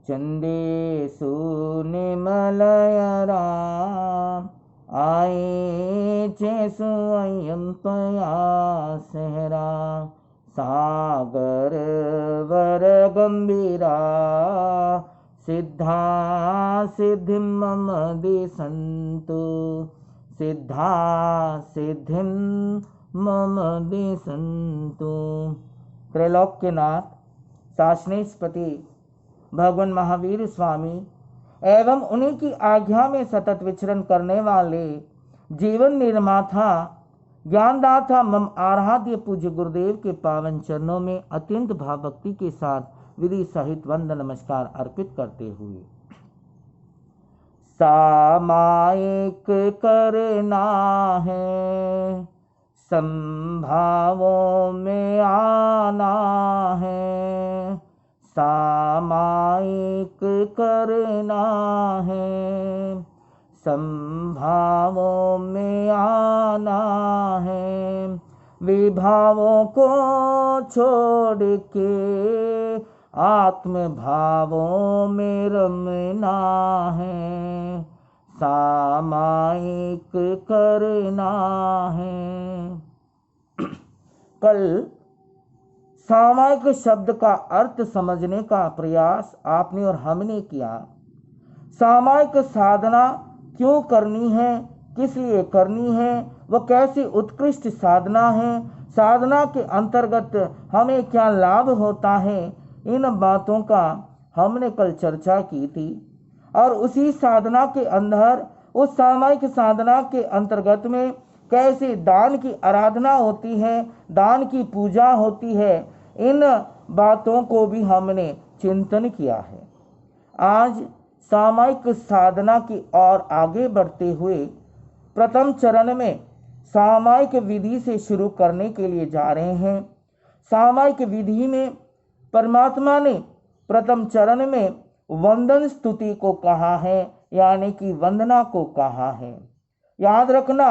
चंदेषु निमलयरा आए चेसु अयं त्वया सहरा सागर वर गंभीरा सिद्धा सिद्धिं मम दिशन्तु सिद्धा सिद्धिं मम दिशन्तु। त्रैलोक्यनाथ शासनेशपति भगवान महावीर स्वामी एवं उन्हीं की आज्ञा में सतत विचरण करने वाले जीवन निर्माता ज्ञानदाता मम आराध्य पूज्य गुरुदेव के पावन चरणों में अत्यंत भाव भक्ति के साथ विधि सहित वंदन नमस्कार अर्पित करते हुए सामायिक करना है, संभावों में आना है, सामायिक करना है, संभावों में आना है, विभावों को छोड़ के आत्म भावों में रमना है, सामायिक करना है। कल सामायिक शब्द का अर्थ समझने का प्रयास आपने और हमने किया। सामायिक साधना क्यों करनी है, किस लिए करनी है, वह कैसी उत्कृष्ट साधना है, साधना के अंतर्गत हमें क्या लाभ होता है, इन बातों का हमने कल चर्चा की थी। और उसी साधना के अंदर उस सामायिक साधना के अंतर्गत में कैसे दान की आराधना होती है, दान की पूजा होती है, इन बातों को भी हमने चिंतन किया है। आज सामायिक साधना की ओर आगे बढ़ते हुए प्रथम चरण में सामायिक विधि से शुरू करने के लिए जा रहे हैं। सामायिक विधि में परमात्मा ने प्रथम चरण में वंदन स्तुति को कहा है, यानी कि वंदना को कहा है। याद रखना,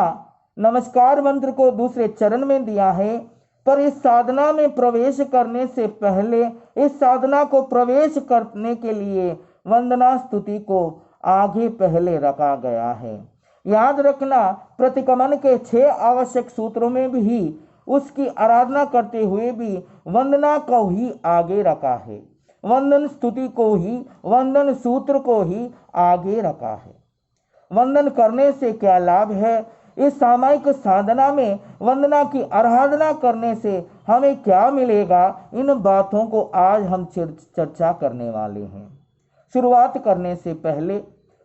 नमस्कार मंत्र को दूसरे चरण में दिया है, पर इस साधना में प्रवेश करने से पहले, इस साधना को प्रवेश करने के लिए वंदना स्तुति को आगे पहले रखा गया है। याद रखना, प्रतिक्रमण के 6 आवश्यक सूत्रों में भी उसकी आराधना करते हुए भी वंदना को ही आगे रखा है, वंदन स्तुति को ही, वंदन सूत्र को ही आगे रखा है। वंदन करने से क्या लाभ है, इस सामायिक साधना में वंदना की आराधना करने से हमें क्या मिलेगा, इन बातों को आज हम चर्चा करने वाले हैं। शुरुआत करने से पहले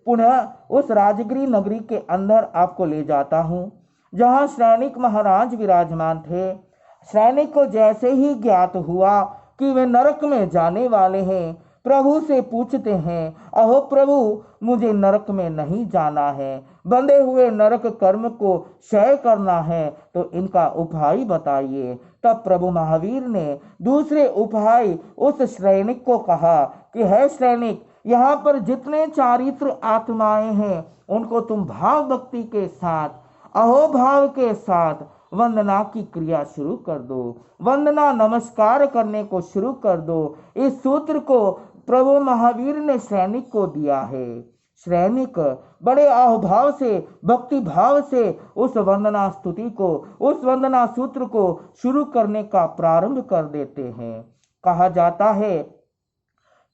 पुनः उस राजगिरी नगरी के अंदर आपको ले जाता हूँ जहाँ श्रैणिक महाराज विराजमान थे। श्रैणिक को जैसे ही ज्ञात हुआ कि वे नरक में जाने वाले हैं, प्रभु से पूछते हैं, अहो प्रभु, मुझे नरक में नहीं जाना है, बंधे हुए नरक कर्म को क्षय करना है, तो इनका उपाय बताइए। तब प्रभु महावीर ने दूसरे उपाय उस श्रैणिक को कहा कि है श्रैणिक, यहाँ पर जितने चारित्र आत्माएं हैं उनको तुम भाव भक्ति के साथ, अहोभाव के साथ वंदना की क्रिया शुरू कर दो, वंदना नमस्कार करने को शुरू कर दो। इस सूत्र को प्रभु महावीर ने श्रैणिक को दिया है। श्रैणिक बड़े अहोभाव से, भक्ति भाव से उस वंदना स्तुति को, उस वंदना सूत्र को शुरू करने का प्रारंभ कर देते हैं। कहा जाता है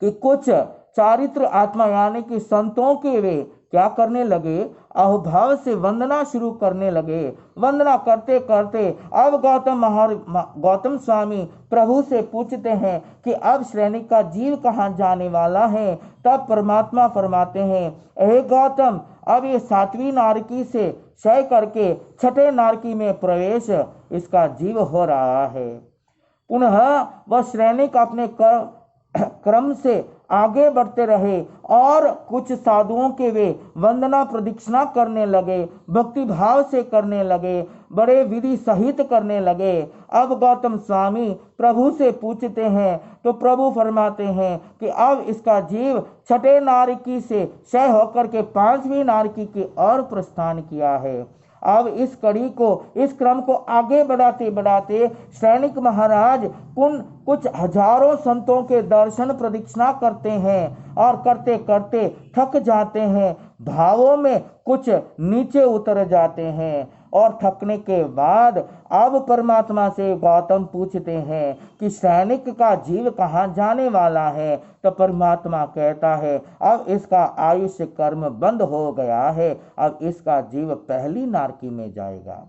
कि कुछ चारित्र आत्मा यानी कि संतों के वे क्या करने लगे, अहोभाव से वंदना शुरू करने लगे। वंदना करते करते अब गौतम स्वामी प्रभु से पूछते हैं कि अब श्रैणिक का जीव कहाँ जाने वाला है। तब परमात्मा फरमाते हैं, हे गौतम, अब ये 7वीं नारकी से क्षय करके 6ठे नारकी में प्रवेश इसका जीव हो रहा है। पुनः वह श्रैणिक अपने क्रम से आगे बढ़ते रहे और कुछ साधुओं के वे वंदना प्रदक्षिणा करने लगे, भक्ति भाव से करने लगे, बड़े विधि सहित करने लगे। अब गौतम स्वामी प्रभु से पूछते हैं तो प्रभु फरमाते हैं कि अब इसका जीव 6ठे नारकी से क्षय होकर के 5वीं नारकी की ओर प्रस्थान किया है। अब इस कड़ी को, इस क्रम को आगे बढ़ाते बढ़ाते सैनिक महाराज कुछ हजारों संतों के दर्शन प्रदक्षिणा करते हैं और करते करते थक जाते हैं, भावों में कुछ नीचे उतर जाते हैं। और थकने के बाद अब परमात्मा से गौतम पूछते हैं कि सैनिक का जीव कहाँ जाने वाला है। तो परमात्मा कहता है अब इसका आयुष्य कर्म बंद हो गया है, अब इसका जीव पहली नारकी में जाएगा।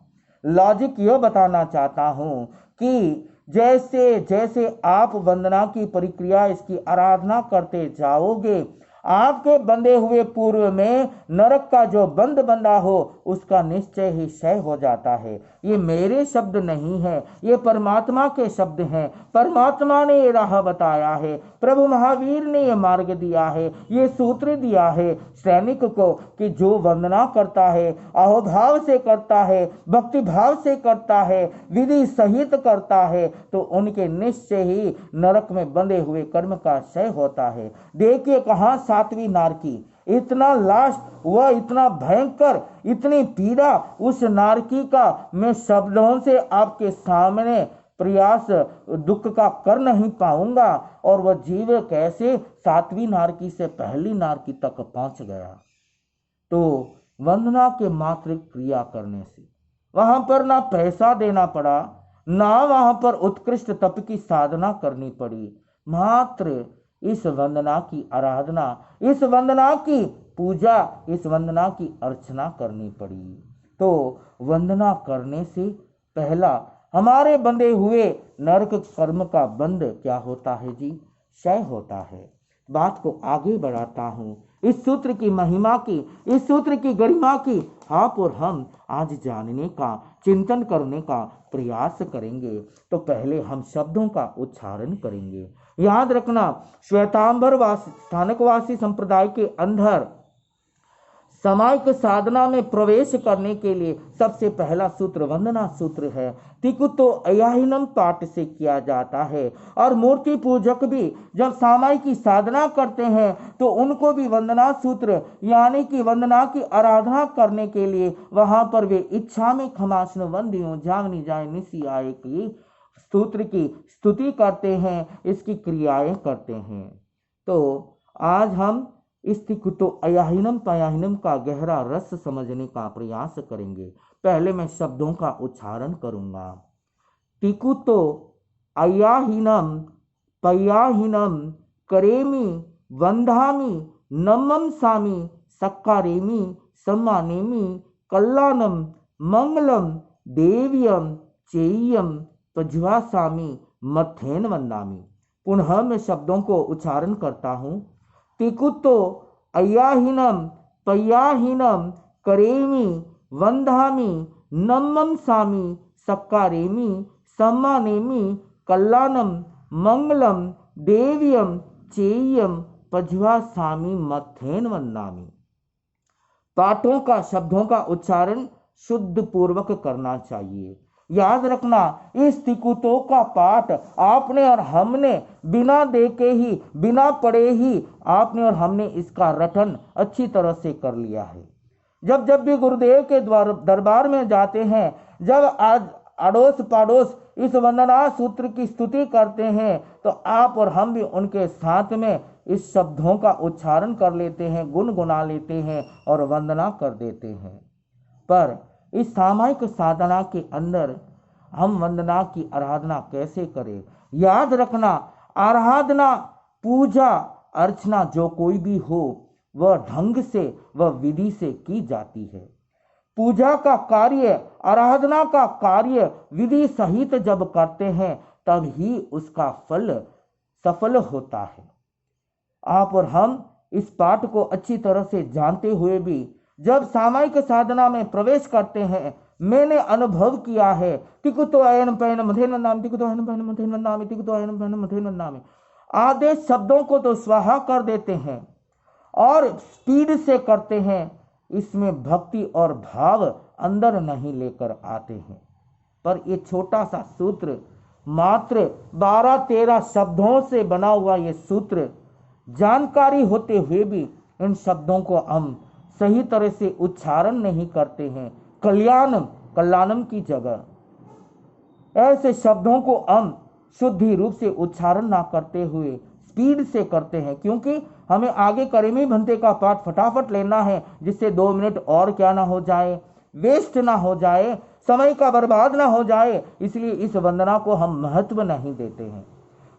लॉजिक यह बताना चाहता हूं कि जैसे जैसे आप वंदना की प्रक्रिया, इसकी आराधना करते जाओगे, आपके बंधे हुए पूर्व में नरक का जो बंद बंधा हो उसका निश्चय ही क्षय हो जाता है। ये मेरे शब्द नहीं है, ये परमात्मा के शब्द हैं। परमात्मा ने ये राह बताया है, प्रभु महावीर ने ये मार्ग दिया है, ये सूत्र दिया है सैनिक को कि जो वंदना करता है, अहोभाव से करता है, भक्ति भाव से करता है, विधि सहित करता है, तो उनके निश्चय ही नरक में बंधे हुए कर्म का क्षय होता है। देखिए कहाँ सातवीं नारकी, इतना लास्ट, वह इतना भयंकर, इतनी पीड़ा उस नारकी का मैं शब्दों से आपके सामने प्रयास दुख का कर नहीं पाऊंगा। और वह जीव कैसे सातवीं नारकी से पहली नारकी तक पहुंच गया। तो वंदना के मात्र क्रिया करने से वहां पर ना पैसा देना पड़ा, ना वहां पर उत्कृष्ट तप की साधना करनी पड़ी, मात्र इस वंदना की आराधना, इस वंदना की पूजा, इस वंदना की अर्चना करनी पड़ी। तो वंदना करने से पहला हमारे बंधे हुए नरक कर्म का बंध क्या होता है जी? क्षय होता है। बात को आगे बढ़ाता हूँ, इस सूत्र की महिमा की, इस सूत्र की गरिमा की आप और हम आज जानने का, चिंतन करने का प्रयास करेंगे। तो पहले हम शब्दों का उच्चारण करेंगे। याद रखना, श्वेतांबर स्थानकवासी संप्रदाय के अंदर सामायिक साधना में प्रवेश करने के लिए सबसे पहला सूत्र वंदना सूत्र है। तिकुतो अयाहिनम पाठ से किया जाता है। और मूर्ति पूजक भी जब सामायिक की साधना करते हैं तो उनको भी वंदना सूत्र यानी कि वंदना की आराधना करने के लिए वहां पर वे इच्छा में खमासन वंदियों जावनी जाए निसी आए की सूत्र की स्तुति करते हैं, इसकी क्रियाएं करते हैं। तो आज हम इस तिकुतो अयाहिनम पयाहिनम का गहरा रस समझने का प्रयास करेंगे। पहले मैं शब्दों का उच्चारण करूंगा। तिकुतो अयाहिनम पयाहिनम करेमी वंधामी नमम सामी सक्कारेमी सम्मानेमी कल्याणम मंगलम देव्यम चेयम पज्वासामी मथेन वंदामी। पुनः मैं शब्दों को उच्चारण करता हूँ। तिकुतो अयाहिनम पयाहिनम करेमी वंधामी नमम सामी सक्कारेमी सम्मानेमी कल्याणम मंगलम देव्यम चेयम पज्वासामी मथेन वंदामी। पाठों का, शब्दों का उच्चारण शुद्ध पूर्वक करना चाहिए। याद रखना, इस तिकुतो का पाठ आपने और हमने बिना देखे ही, बिना पढ़े ही आपने और हमने इसका रटन अच्छी तरह से कर लिया है। जब जब भी गुरुदेव के दरबार में जाते हैं, जब आज अड़ोस पड़ोस इस वंदना सूत्र की स्तुति करते हैं, तो आप और हम भी उनके साथ में इस शब्दों का उच्चारण कर लेते हैं, गुनगुना लेते हैं और वंदना कर देते हैं। पर इस सामायिक साधना के अंदर हम वंदना की आराधना कैसे करें? याद रखना, आराधना, पूजा, अर्चना जो कोई भी हो वह ढंग से, वह विधि से की जाती है। पूजा का कार्य, आराधना का कार्य विधि सहित जब करते हैं तब ही उसका फल सफल होता है। आप और हम इस पाठ को अच्छी तरह से जानते हुए भी जब सामायिक साधना में प्रवेश करते हैं, मैंने अनुभव किया है, तिकुतो अयन पयन मथेन वंदामि, तिकुतो अयन पयन मथेन वंदामि, तिकुतो अयन पयन मथेन वंदामि, आधे शब्दों को तो स्वाहा कर देते हैं और स्पीड से करते हैं, इसमें भक्ति और भाव अंदर नहीं लेकर आते हैं। पर ये छोटा सा सूत्र, मात्र 12-13 शब्दों से बना हुआ ये सूत्र, जानकारी होते हुए भी इन शब्दों को हम सही तरह से उच्चारण नहीं करते हैं, कल्याणम, कल्याणम की जगह ऐसे शब्दों को हम शुद्धि रूप से उच्चारण ना करते हुए स्पीड से करते हैं, क्योंकि हमें आगे करेमी भंते का पाठ फटाफट लेना है, जिससे 2 मिनट और क्या ना हो जाए, वेस्ट ना हो जाए, समय का बर्बाद ना हो जाए। इसलिए इस वंदना को हम महत्व नहीं देते हैं,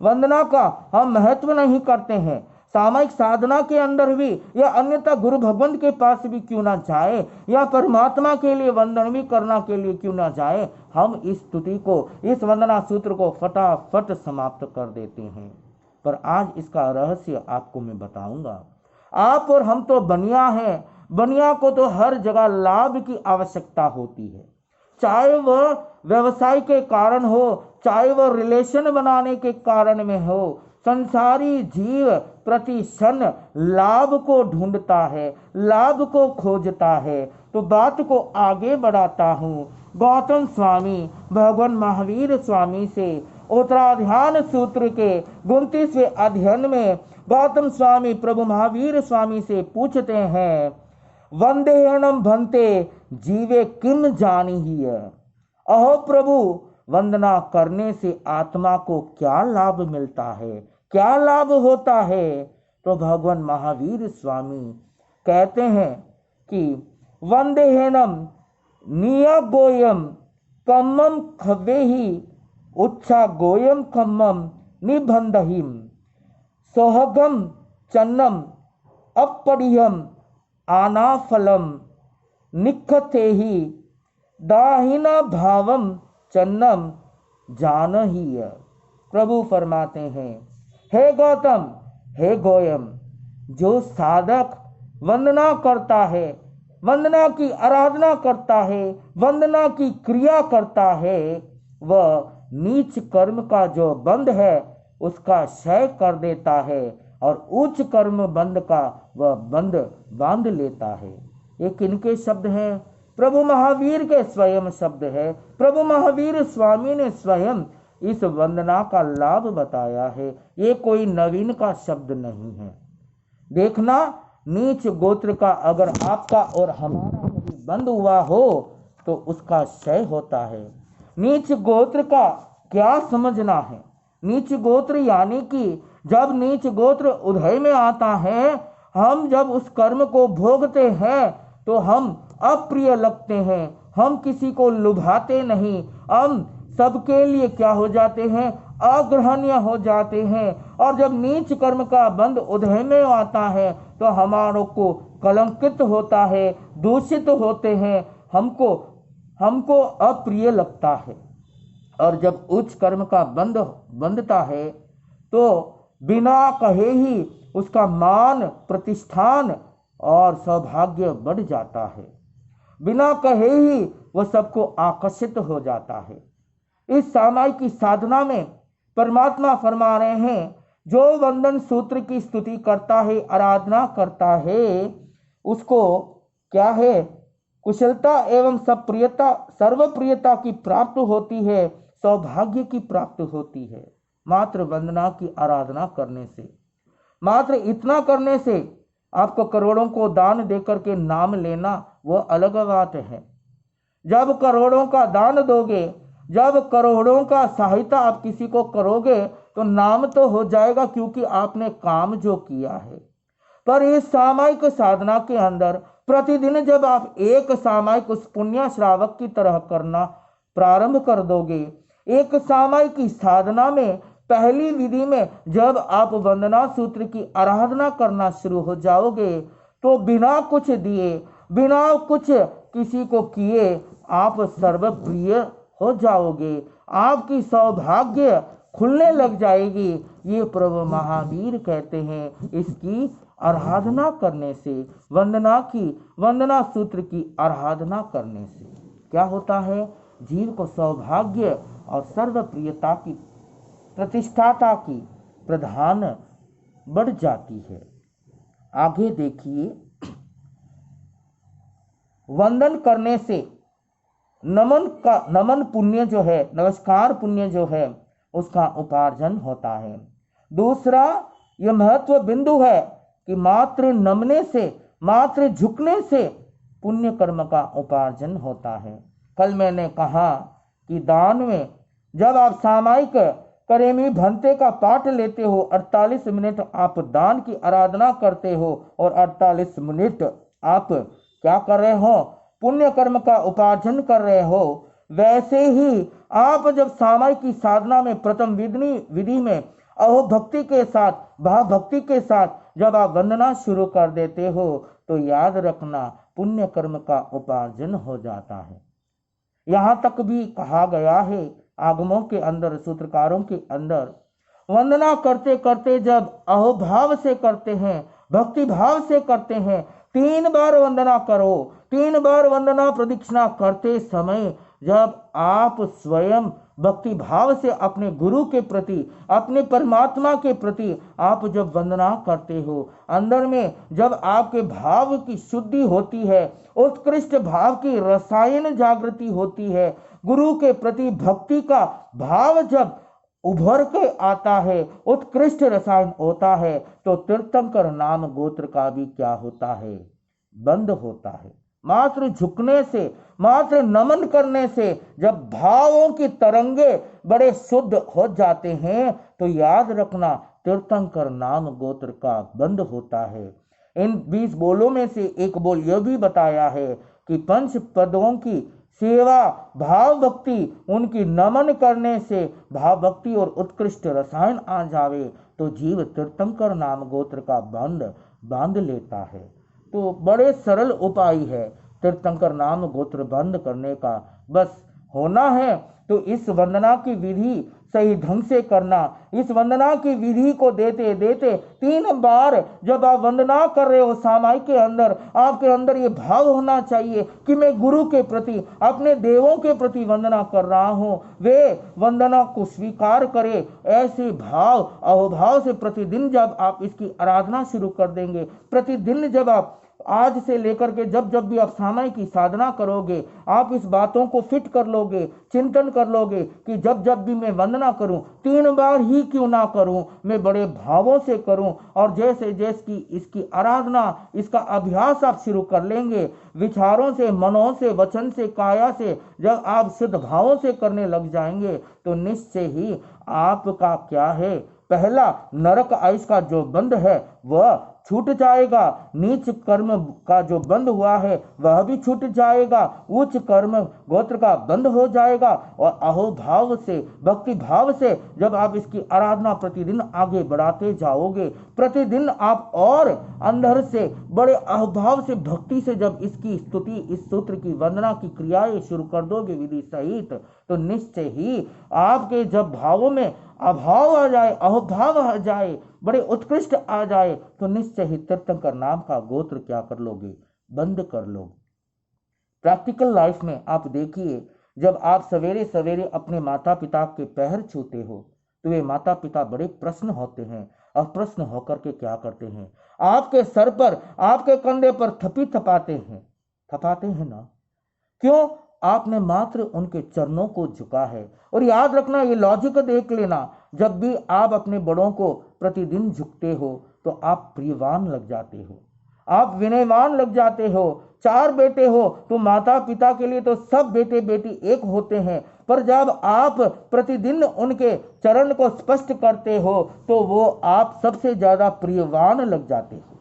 वंदना का हम महत्व नहीं करते हैं। सामायिक साधना के अंदर भी या अन्यथा गुरु भगवंत के पास भी क्यों ना जाए, या परमात्मा के लिए वंदन भी करना के लिए क्यों ना जाए, हम इस स्तुति को, इस वंदना सूत्र को फटाफट समाप्त कर देते हैं। पर आज इसका रहस्य आपको मैं बताऊंगा। आप और हम तो बनिया हैं, बनिया को तो हर जगह लाभ की आवश्यकता होती है, चाहे वह व्यवसाय के कारण हो, चाहे वह रिलेशन बनाने के कारण में हो। संसारी जीव प्रति क्षण लाभ को ढूंढता है, लाभ को खोजता है। तो बात को आगे बढ़ाता हूँ। गौतम स्वामी भगवान महावीर स्वामी से उत्तराध्यान सूत्र के 29वें अध्ययन में गौतम स्वामी प्रभु महावीर स्वामी से पूछते हैं, वंदेहणम भंते जीवे किम जानी ही है। अहो प्रभु, वंदना करने से आत्मा को क्या लाभ मिलता है, क्या लाभ होता है? तो भगवान महावीर स्वामी कहते हैं कि वंदेहणम नियगोयम कम्मम खवेहि उच्छा गोयम कम्मम निबंधहिम सोहगम चन्नम अपरियम आनाफलम निखतेहि दाहिना भावम चन्नम जानहि। प्रभु फरमाते हैं, हे गौतम, हे गोयम, जो साधक वंदना करता है, वंदना की आराधना करता है, वंदना की क्रिया करता है, वह नीच कर्म का जो बंध है उसका क्षय कर देता है और उच्च कर्म बंध का वह बंध बांध लेता है। ये किनके शब्द हैं? प्रभु महावीर के स्वयं शब्द है। प्रभु महावीर स्वामी ने स्वयं इस वंदना का लाभ बताया है, ये कोई नवीन का शब्द नहीं है। देखना, नीच गोत्र का अगर आपका और हमारा कभी बंद हुआ हो तो उसका क्षय होता है। नीच गोत्र का क्या समझना है? नीच गोत्र यानी कि जब नीच गोत्र उदय में आता है, हम जब उस कर्म को भोगते हैं तो हम अप्रिय लगते हैं, हम किसी को लुभाते नहीं, हम सबके लिए क्या हो जाते हैं? अग्रहण्य हो जाते हैं। और जब नीच कर्म का बंध उदय में आता है तो हमारों को कलंकित होता है, दूषित होते हैं, हमको अप्रिय लगता है। और जब उच्च कर्म का बंध बंधता है तो बिना कहे ही उसका मान, प्रतिष्ठान और सौभाग्य बढ़ जाता है, बिना कहे ही वह सबको आकर्षित हो जाता है। इस सामायिक की साधना में परमात्मा फरमा रहे हैं, जो वंदन सूत्र की स्तुति करता है, आराधना करता है, उसको क्या है? कुशलता एवं सप्रियता, सर्वप्रियता की प्राप्त होती है, सौभाग्य की प्राप्त होती है, मात्र वंदना की आराधना करने से। मात्र इतना करने से आपको करोड़ों को दान देकर के नाम लेना वो अलग बात है। जब करोड़ों का दान दोगे, जब करोड़ों का सहायता आप किसी को करोगे तो नाम तो हो जाएगा, क्योंकि आपने काम जो किया है। पर इस सामायिक साधना के अंदर प्रतिदिन जब आप एक सामायिक उस पुण्य श्रावक की तरह करना प्रारंभ कर दोगे, एक सामायिक की साधना में पहली विधि में जब आप वंदना सूत्र की आराधना करना शुरू हो जाओगे तो बिना कुछ दिए, बिना कुछ किसी को किए आप सर्वप्रिय हो जाओगे, आपकी सौभाग्य खुलने लग जाएगी। ये प्रभु महावीर कहते हैं, इसकी आराधना करने से, वंदना सूत्र की आराधना करने से क्या होता है? जीव को सौभाग्य और सर्वप्रियता की, प्रतिष्ठाता की प्रधान बढ़ जाती है। आगे देखिए, वंदन करने से नमन पुण्य जो है, नमस्कार पुण्य जो है, उसका उपार्जन होता है। दूसरा यह महत्व बिंदु है कि मात्र नमने से, मात्र झुकने से पुण्य कर्म का उपार्जन होता है। कल मैंने कहा कि दान में जब आप सामायिक करेमी भंते का पाठ लेते हो, 48 मिनट आप दान की आराधना करते हो और 48 मिनट आप क्या कर रहे हो, पुण्य कर्म का उपार्जन कर रहे हो। वैसे ही आप जब सामायिक की साधना में प्रथम विधि में अहो भक्ति के साथ, भाव भक्ति के साथ जब आप वंदना शुरू कर देते हो तो याद रखना पुण्य कर्म का उपार्जन हो जाता है। यहाँ तक भी कहा गया है आगमों के अंदर, सूत्रकारों के अंदर, वंदना करते करते जब अहोभाव से करते हैं, भक्ति भाव से करते हैं, 3 बार वंदना करो। 3 बार वंदना प्रदक्षिणा करते समय जब आप स्वयं भक्ति भाव से अपने गुरु के प्रति, अपने परमात्मा के प्रति आप जब वंदना करते हो, अंदर में जब आपके भाव की शुद्धि होती है, उत्कृष्ट भाव की रसायन जागृति होती है, गुरु के प्रति भक्ति का भाव जब उभर के आता है, उत्कृष्ट रसायन होता है, तो तीर्थंकर नाम गोत्र का भी क्या होता है, बंद होता है। मात्र झुकने से, मात्र नमन करने से जब भावों की तरंगे बड़े शुद्ध हो जाते हैं तो याद रखना तीर्थंकर नाम गोत्र का बंद होता है। इन 20 बोलों में से एक बोल यह भी बताया है कि 5 पदों की सेवा, भाव भक्ति, उनकी नमन करने से भाव भक्ति और उत्कृष्ट रसायन आ जावे तो जीव तीर्थंकर नाम गोत्र का बंध बांध लेता है। तो बड़े सरल उपाय है तीर्थंकर नाम गोत्र बंद करने का। बस होना है तो इस वंदना की विधि सही ढंग से करना। इस वंदना की विधि को देते देते 3 बार जब आप वंदना कर रहे हो सामायिक के अंदर, आपके अंदर ये भाव होना चाहिए कि मैं गुरु के प्रति, अपने देवों के प्रति वंदना कर रहा हूँ, वे वंदना को स्वीकार करे। ऐसे भाव अहोभाव से प्रतिदिन जब आप इसकी आराधना शुरू कर देंगे, प्रतिदिन जब आप आज से लेकर के जब जब भी आप सामायिक की साधना करोगे, आप इस बातों को फिट कर लोगे, चिंतन कर लोगे कि जब जब भी मैं वंदना करूं, 3 बार ही क्यों ना करूं, मैं बड़े भावों से करूं। और जैसे जैसे इसकी आराधना, इसका अभ्यास आप शुरू कर लेंगे, विचारों से, मनों से, वचन से, काया से जब आप शुद्ध भावों से करने लग जाएंगे तो निश्चय ही आपका क्या है, पहला नरक आयुष का जो बंध है वह छूट जाएगा, नीच कर्म का जो बंध हुआ है वह भी छूट जाएगा, उच्च कर्म गोत्र का बंध हो जाएगा। और अहोभाव से, भक्ति भाव से जब आप इसकी आराधना प्रतिदिन आगे बढ़ाते जाओगे, प्रतिदिन आप और अंदर से बड़े अहोभाव से, भक्ति से जब इसकी स्तुति, इस सूत्र की वंदना की क्रियाएं शुरू कर दोगे विधि सहित, तो निश्चय ही आपके जब भावों में अभाव आ जाए, अहोभाव आ जाए, बड़े उत्कृष्ट आ जाए, तो निश्चय ही तीर्थंकर नाम का गोत्र क्या कर लोगे, बंद कर लोगे। प्रैक्टिकल लाइफ में आप देखिए, जब आप सवेरे सवेरे अपने माता पिता के पैर छूते हो तो वे माता पिता बड़े प्रश्न होते हैं, और प्रश्न होकर के क्या करते हैं, आपके सर पर, आपके कंधे पर थपी थपाते हैं ना। क्यों? आपने मात्र उनके चरणों को झुका है। और याद रखना, ये लॉजिक देख लेना, जब भी आप अपने बड़ों को प्रतिदिन झुकते हो तो आप प्रियवान लग जाते हो, आप विनयवान लग जाते हो। 4 बेटे हो तो माता पिता के लिए तो सब बेटे बेटी एक होते हैं, पर जब आप प्रतिदिन उनके चरण को स्पष्ट करते हो तो वो आप सबसे ज्यादा प्रियवान लग जाते हो,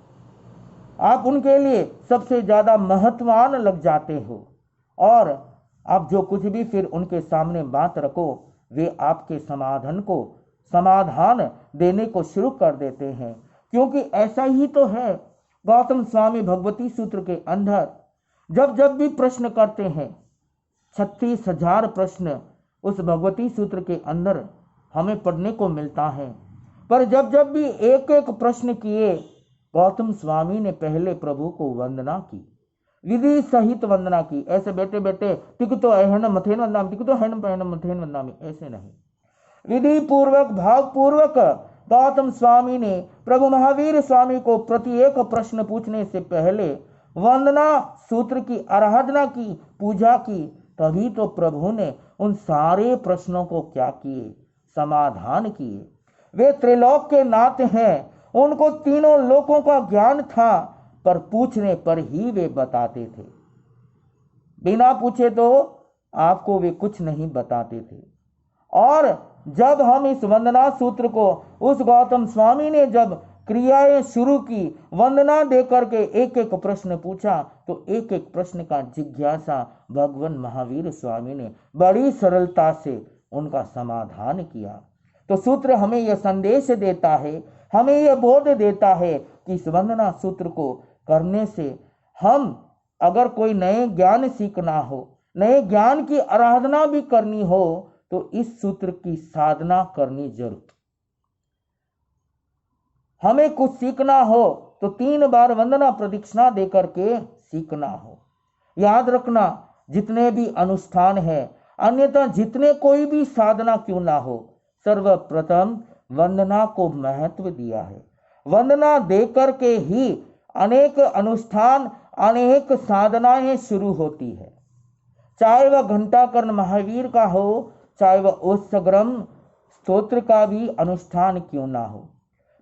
आप उनके लिए सबसे ज्यादा महत्वान लग जाते हो। और आप जो कुछ भी फिर उनके सामने बात रखो, वे आपके समाधान देने को शुरू कर देते हैं। क्योंकि ऐसा ही तो है, गौतम स्वामी भगवती सूत्र के अंदर जब जब भी प्रश्न करते हैं, 36,000 प्रश्न उस भगवती सूत्र के अंदर हमें पढ़ने को मिलता है। पर जब जब भी एक एक प्रश्न किए, गौतम स्वामी ने पहले प्रभु को वंदना की, विधि सहित वंदना की। ऐसे बेटे बेटे तिक तो अहन मथेन वंदामी, तिक तो हन पहन मथेन वंदामी, ऐसे नहीं, विधि पूर्वक, भाव पूर्वक गौतम स्वामी ने प्रभु महावीर स्वामी को प्रत्येक प्रश्न पूछने से पहले वंदना सूत्र की आराधना की, पूजा की। तभी तो प्रभु ने उन सारे प्रश्नों को क्या किए, समाधान किए। वे त्रिलोक के नाथ हैं, उनको तीनों लोकों का ज्ञान था, पर पूछने पर ही वे बताते थे। बिना पूछे तो आपको वे कुछ नहीं बताते थे। और जब हम इस वंदना सूत्र को, उस गौतम स्वामी ने जब क्रियाएं शुरू की, वंदना देकर के एक एक प्रश्न पूछा, तो एक एक प्रश्न का जिज्ञासा भगवान महावीर स्वामी ने बड़ी सरलता से उनका समाधान किया। तो सूत्र हमें यह संदेश देता है, हमें यह बोध देता है कि इस वंदना सूत्र को करने से हम अगर कोई नए ज्ञान सीखना हो, नए ज्ञान की आराधना भी करनी हो, तो इस सूत्र की साधना करनी जरूर। हमें कुछ सीखना हो तो 3 बार वंदना प्रदक्षिणा देकर के सीखना हो। याद रखना, जितने भी अनुष्ठान है, अन्यथा जितने कोई भी साधना क्यों ना हो, सर्वप्रथम वंदना को महत्व दिया है। वंदना देकर के ही अनेक अनुष्ठान, अनेक साधनाएं शुरू होती है। चाहे वह घंटाकर्ण महावीर का हो, चाहे वह ओष्ठग्रम स्तोत्र का भी अनुष्ठान क्यों ना हो,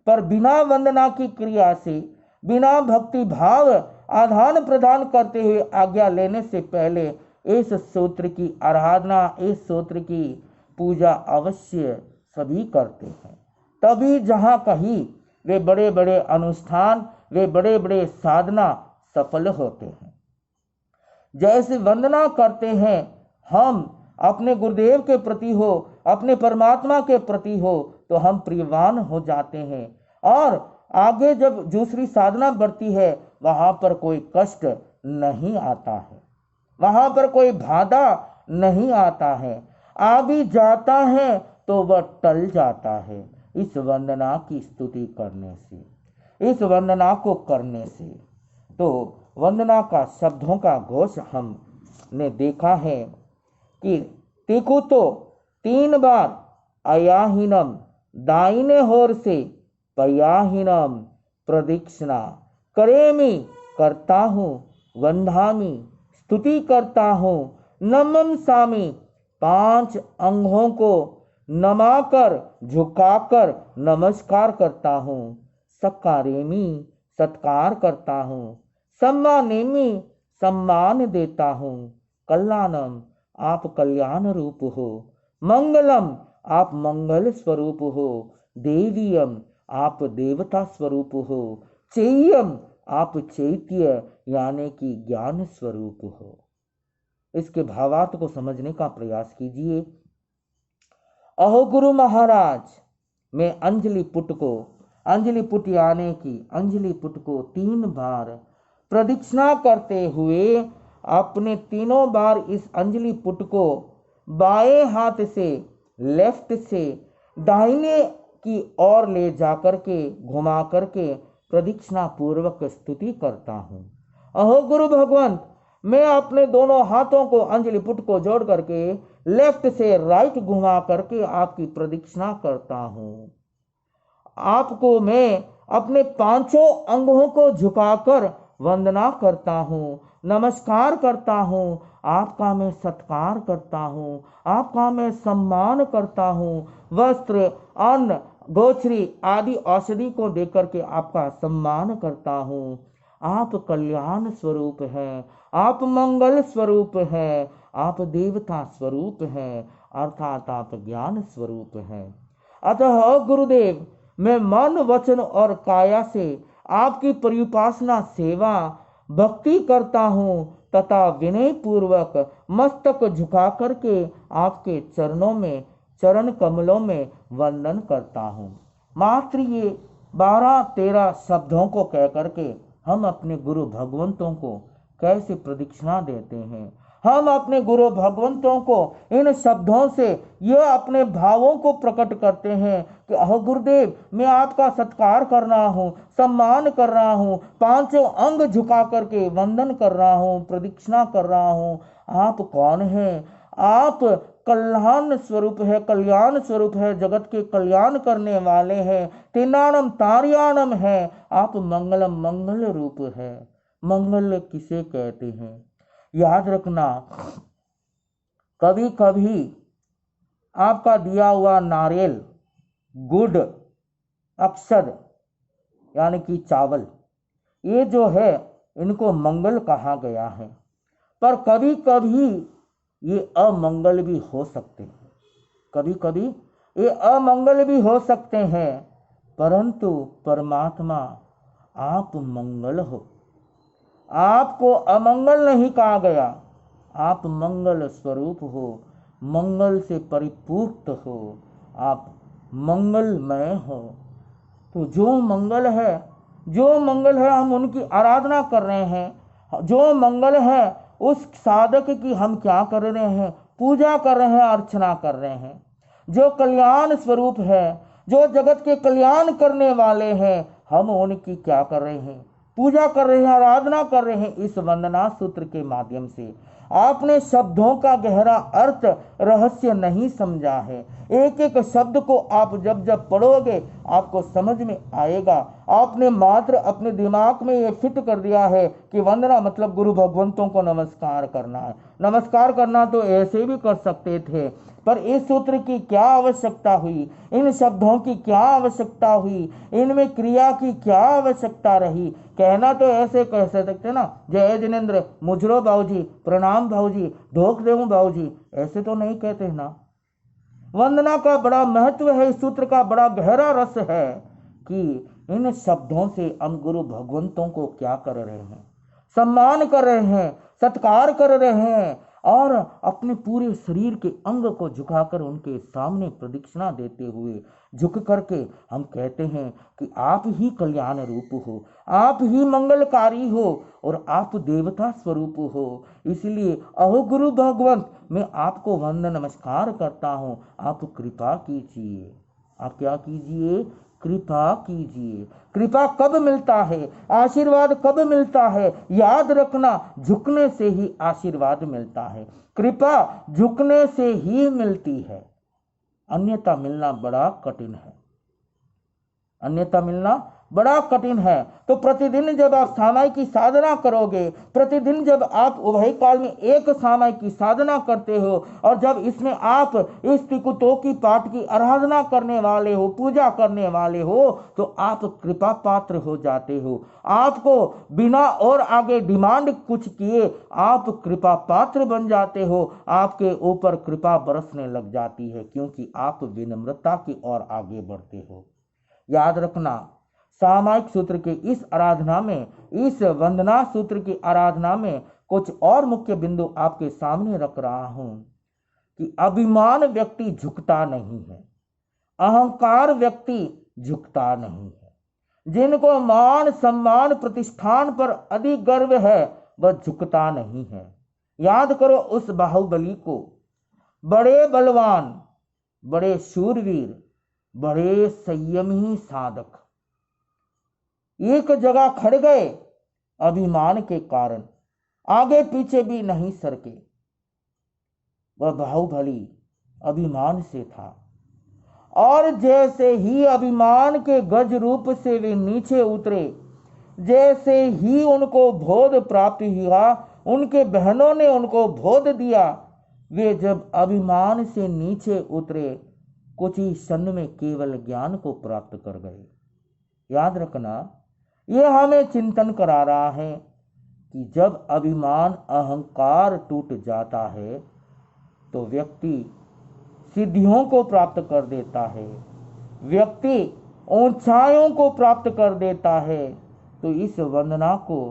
पर बिना वंदना की क्रिया से, बिना भक्ति भाव आदान प्रदान करते हुए आज्ञा लेने से पहले इस सूत्र की आराधना, इस सूत्र की पूजा अवश्य सभी करते हैं। तभी जहाँ कहीं वे बड़े बड़े अनुष्ठान, वे बड़े बड़े साधना सफल होते हैं। जैसे वंदना करते हैं हम अपने गुरुदेव के प्रति हो, अपने परमात्मा के प्रति हो, तो हम प्रियवान हो जाते हैं। और आगे जब दूसरी साधना बढ़ती है, वहां पर कोई कष्ट नहीं आता है, वहां पर कोई बाधा नहीं आता है। आ भी जाता है तो वह टल जाता है इस वंदना की स्तुति करने से, इस वंदना को करने से। तो वंदना का शब्दों का घोष हमने देखा है कि तीखू तो 3 बार अयाहीनम, दाहिने होर से पयाहीनम प्रदक्षिणा करेमी, करता हूँ वंदामी, स्तुति करता हूँ नमम सामी, 5 अंगों को नमाकर, झुकाकर नमस्कार करता हूँ। सकारेमी, सत्कार करता हूँ। सम्मानेमी, सम्मान देता हूँ। कल्याणम, आप कल्याण रूप हो। मंगलम, आप मंगल स्वरूप हो। देवीयम, आप देवता स्वरूप हो। चेयम, आप चैत्य यानी कि ज्ञान स्वरूप हो। इसके भावार्थ को समझने का प्रयास कीजिए। अहो गुरु महाराज, मैं अंजलि पुट को, अंजलि पुट यानी कि अंजलि पुट को 3 बार प्रदक्षिणा करते हुए अपने 3 बार इस अंजलि पुट को बाएं हाथ से, लेफ्ट से दाहिने की ओर ले जाकर के, घुमा करके प्रदक्षिणा पूर्वक स्तुति करता हूँ। अहो गुरु भगवंत, मैं अपने दोनों हाथों को अंजलि पुट को जोड़ करके लेफ्ट से राइट घुमा करके आपकी प्रदक्षिणा करता हूँ। आपको मैं अपने 5 अंगों को झुकाकर वंदना करता हूँ, नमस्कार करता हूँ। आपका मैं सत्कार करता हूँ, आपका मैं सम्मान करता हूँ। वस्त्र, अन्न, गोचरी आदि औषधि को देकर के आपका सम्मान करता हूँ। आप कल्याण स्वरूप हैं, आप मंगल स्वरूप हैं, आप देवता स्वरूप हैं, अर्थात आप ज्ञान स्वरूप हैं। अतः गुरुदेव, मैं मन, वचन और काया से आपकी परिउपासना, सेवा, भक्ति करता हूँ तथा विनय पूर्वक मस्तक झुका करके आपके चरणों में, चरण कमलों में वंदन करता हूँ। मात्र ये 12-13 शब्दों को कह करके हम अपने गुरु भगवंतों को कैसे प्रदक्षिणा देते हैं। हम अपने गुरु भगवंतों को इन शब्दों से यह अपने भावों को प्रकट करते हैं कि अहो गुरुदेव, मैं आपका सत्कार कर रहा हूँ, सम्मान कर रहा हूँ, 5 अंग झुका करके वंदन कर रहा हूँ, प्रदक्षिणा कर रहा हूँ। आप कौन हैं? आप कल्याण स्वरूप है, कल्याण स्वरूप है, जगत के कल्याण करने वाले हैं, तीनाणम तारियाणम है। आप मंगलम, मंगल रूप है। मंगल किसे कहते हैं? याद रखना, कभी कभी आपका दिया हुआ नारियल, गुड़, अक्षर यानी कि चावल, ये जो है इनको मंगल कहा गया है। पर कभी कभी ये अमंगल भी हो सकते हैं, कभी कभी ये अमंगल भी हो सकते हैं, परंतु परमात्मा आप मंगल हो, आपको अमंगल नहीं कहा गया, आप मंगल स्वरूप हो, मंगल से परिपूर्ण हो, आप मंगलमय हो। तो जो मंगल है हम उनकी आराधना कर रहे हैं। जो मंगल है उस साधक की हम क्या कर रहे हैं, पूजा कर रहे हैं, अर्चना कर रहे हैं। जो कल्याण स्वरूप है, जो जगत के कल्याण करने वाले हैं, हम उनकी क्या कर रहे हैं, पूजा कर रहे हैं, आराधना कर रहे हैं इस वंदना सूत्र के माध्यम से। आपने शब्दों का गहरा अर्थ रहस्य नहीं समझा है। एक एक शब्द को आप जब जब पढ़ोगे आपको समझ में आएगा। आपने मात्र अपने दिमाग में ये फिट कर दिया है कि वंदना मतलब गुरु भगवंतों को नमस्कार करना है। नमस्कार करना तो ऐसे भी कर सकते थे, पर इस सूत्र की क्या आवश्यकता हुई, इन शब्दों की क्या आवश्यकता हुई, इनमें क्रिया की क्या आवश्यकता रही। कहना तो ऐसे कह सकते ना, जय जिनेन्द्र, मुजरो बाबूजी, प्रणाम बाबूजी, ढोक देऊं बाबूजी, ऐसे तो नहीं कहते ना। वंदना का बड़ा महत्व है, इस सूत्र का बड़ा गहरा रस है कि इन शब्दों से हम गुरु भगवंतों को क्या कर रहे हैं, सम्मान कर रहे हैं, सत्कार कर रहे हैं, और अपने पूरे शरीर के अंग को झुकाकर उनके सामने प्रदक्षिणा देते हुए झुक करके हम कहते हैं कि आप ही कल्याण रूप हो, आप ही मंगलकारी हो और आप देवता स्वरूप हो। इसलिए अहो गुरु भगवंत, मैं आपको वंदन नमस्कार करता हूँ, आप कृपा कीजिए। आप क्या कीजिए, कृपा कीजिए। कृपा कब मिलता है, आशीर्वाद कब मिलता है, याद रखना, झुकने से ही आशीर्वाद मिलता है। कृपा झुकने से ही मिलती है, अन्यथा मिलना बड़ा कठिन है, अन्यथा मिलना बड़ा कठिन है। तो प्रतिदिन जब आप सामायिक की साधना करोगे, प्रतिदिन जब आप उभय काल में एक सामायिक की साधना करते हो, और जब इसमें आप इस तिकुतो की पाठ की आराधना करने वाले हो, पूजा करने वाले हो, तो आप कृपा पात्र हो जाते हो। आपको बिना और आगे डिमांड कुछ किए आप कृपा पात्र बन जाते हो। आपके ऊपर कृपा बरसने लग जाती है, क्योंकि आप विनम्रता की ओर आगे बढ़ते हो। याद रखना, सामायिक सूत्र के इस आराधना में, इस वंदना सूत्र की आराधना में कुछ और मुख्य बिंदु आपके सामने रख रहा हूं कि अभिमान व्यक्ति झुकता नहीं है, अहंकार व्यक्ति झुकता नहीं है। जिनको मान सम्मान प्रतिष्ठान पर अधिक गर्व है वह झुकता नहीं है। याद करो उस बाहुबली को, बड़े बलवान, बड़े शूरवीर, बड़े संयमी साधक एक जगह खड़ गए, अभिमान के कारण आगे पीछे भी नहीं सरके। वह बाहुबली अभिमान से था, और जैसे ही अभिमान के गज रूप से वे नीचे उतरे, जैसे ही उनको बोध प्राप्त हुआ, उनके बहनों ने उनको बोध दिया, वे जब अभिमान से नीचे उतरे, कुछ ही क्षण में केवल ज्ञान को प्राप्त कर गए। याद रखना, यह हमें चिंतन करा रहा है कि जब अभिमान अहंकार टूट जाता है तो व्यक्ति सिद्धियों को प्राप्त कर देता है, व्यक्ति ऊंचाइयों को प्राप्त कर देता है। तो इस वंदना को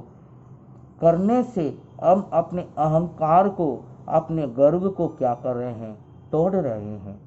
करने से हम अपने अहंकार को, अपने गर्व को क्या कर रहे हैं, तोड़ रहे हैं।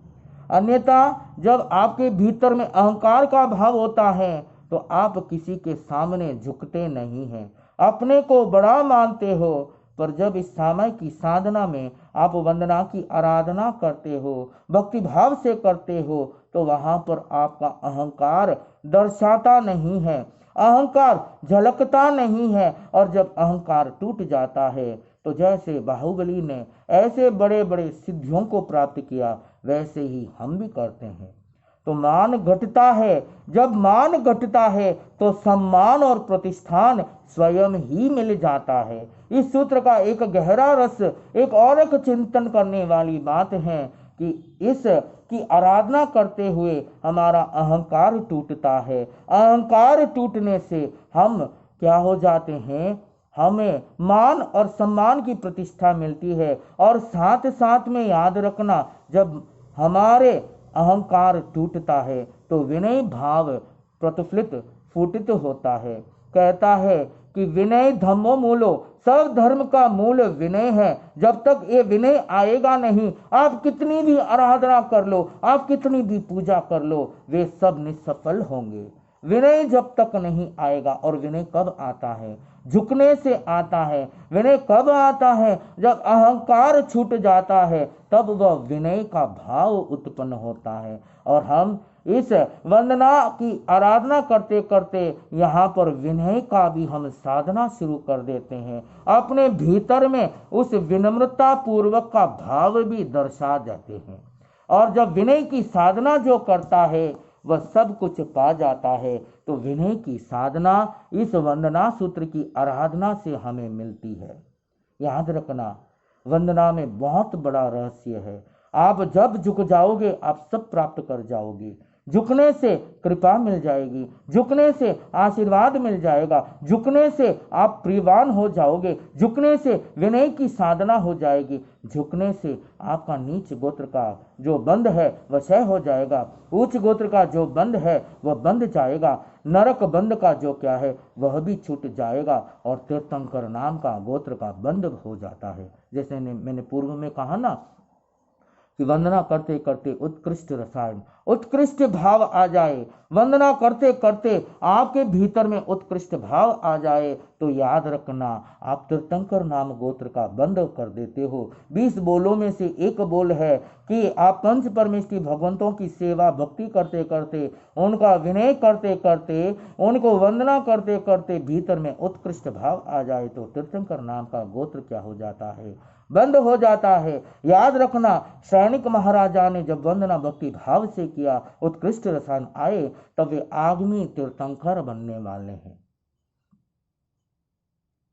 अन्यथा जब आपके भीतर में अहंकार का भाव होता है तो आप किसी के सामने झुकते नहीं हैं, अपने को बड़ा मानते हो। पर जब इस समय की साधना में आप वंदना की आराधना करते हो, भक्ति भाव से करते हो, तो वहां पर आपका अहंकार दर्शाता नहीं है, अहंकार झलकता नहीं है। और जब अहंकार टूट जाता है तो जैसे बाहुबली ने ऐसे बड़े बड़े सिद्धियों को प्राप्त किया, वैसे ही हम भी करते हैं। तो मान घटता है, जब मान घटता है तो सम्मान और प्रतिष्ठान स्वयं ही मिल जाता है। इस सूत्र का एक गहरा रस, एक और एक चिंतन करने वाली बात है कि इस की आराधना करते हुए हमारा अहंकार टूटता है। अहंकार टूटने से हम क्या हो जाते हैं, हमें मान और सम्मान की प्रतिष्ठा मिलती है। और साथ साथ में याद रखना, जब हमारे अहंकार टूटता है तो विनय भाव प्रतिफलित फूटित होता है। कहता है कि विनय धम्मो मूलो, सब धर्म का मूल विनय है। जब तक ये विनय आएगा नहीं, आप कितनी भी आराधना कर लो, आप कितनी भी पूजा कर लो, वे सब निष्फल होंगे। विनय जब तक नहीं आएगा, और विनय कब आता है? झुकने से आता है। विनय कब आता है? जब अहंकार छूट जाता है, तब वह विनय का भाव उत्पन्न होता है। और हम इस वंदना की आराधना करते करते यहाँ पर विनय का भी हम साधना शुरू कर देते हैं। अपने भीतर में उस विनम्रता पूर्वक का भाव भी दर्शा जाते हैं। और जब विनय की साधना जो करता है वह सब कुछ पा जाता है। तो विनय की साधना इस वंदना सूत्र की आराधना से हमें मिलती है। याद रखना, वंदना में बहुत बड़ा रहस्य है। आप जब झुक जाओगे, आप सब प्राप्त कर जाओगे। झुकने से कृपा मिल जाएगी, झुकने से आशीर्वाद मिल जाएगा, झुकने से आप प्रियवान हो जाओगे, झुकने से विनय की साधना हो जाएगी, झुकने से आपका नीच गोत्र का जो बंध है वह क्षय हो जाएगा, उच्च गोत्र का जो बंध है वह बंध जाएगा, नरक बंध का जो क्या है वह भी छूट जाएगा, और तीर्थंकर नाम का गोत्र का बंध हो जाता है। जैसे मैंने पूर्व में कहा ना कि वंदना करते करते उत्कृष्ट रसायन, उत्कृष्ट भाव आ जाए, वंदना करते करते आपके भीतर में उत्कृष्ट भाव आ जाए, तो याद रखना आप तीर्थंकर नाम गोत्र का बंध कर देते हो। 20 बोलों में से एक बोल है कि आप पंच परमेष्टि भगवंतों की सेवा भक्ति करते करते, उनका विनय करते करते, उनको वंदना करते करते भीतर में उत्कृष्ट भाव आ जाए, तो तीर्थंकर नाम का गोत्र क्या हो जाता है? बंद हो जाता है। याद रखना, सैनिक महाराजा ने जब वंदना भक्ति भाव से किया, उत्कृष्ट रसायन आए, तब वे आगमी तीर्थंकर बनने वाले हैं।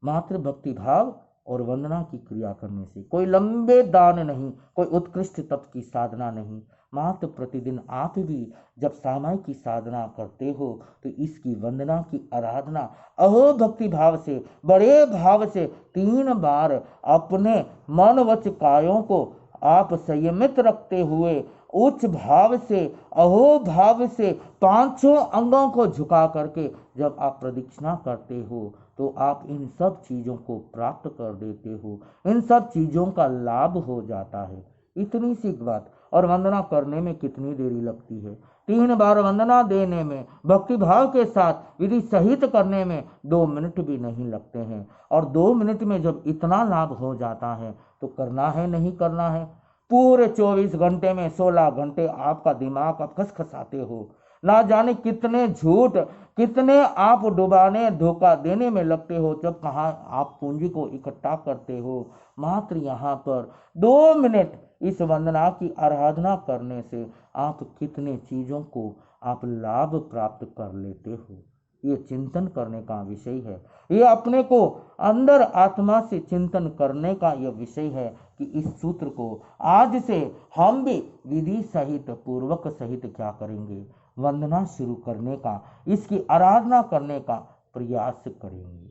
मात्र भक्ति भाव और वंदना की क्रिया करने से, कोई लंबे दान नहीं, कोई उत्कृष्ट तप की साधना नहीं, मात्र प्रतिदिन आप भी जब सामायिक की साधना करते हो तो इसकी वंदना की आराधना अहो भक्ति भाव से, बड़े भाव से 3 बार अपने मन वच कायों को आप संयमित रखते हुए उच्च भाव से, अहो भाव से 5 अंगों को झुका करके जब आप प्रदक्षिणा करते हो, तो आप इन सब चीजों को प्राप्त कर देते हो, इन सब चीजों का लाभ हो जाता है। इतनी सी बात। और वंदना करने में कितनी देरी लगती है? 3 बार वंदना देने में, भक्ति भाव के साथ विधि सहित करने में 2 मिनट भी नहीं लगते हैं। और 2 मिनट में जब इतना लाभ हो जाता है तो करना है नहीं करना है? पूरे 24 घंटे में 16 घंटे आपका दिमाग आप खसखसाते हो, ना जाने कितने झूठ, कितने आप डुबाने धोखा देने में लगते हो, जब कहाँ आप पूंजी को इकट्ठा करते हो। मात्र यहाँ पर 2 मिनट इस वंदना की आराधना करने से आप कितने चीजों को आप लाभ प्राप्त कर लेते हो, ये चिंतन करने का विषय है। ये अपने को अंदर आत्मा से चिंतन करने का यह विषय है कि इस सूत्र को आज से हम भी विधि सहित पूर्वक सहित क्या करेंगे? वंदना शुरू करने का, इसकी आराधना करने का प्रयास करेंगे।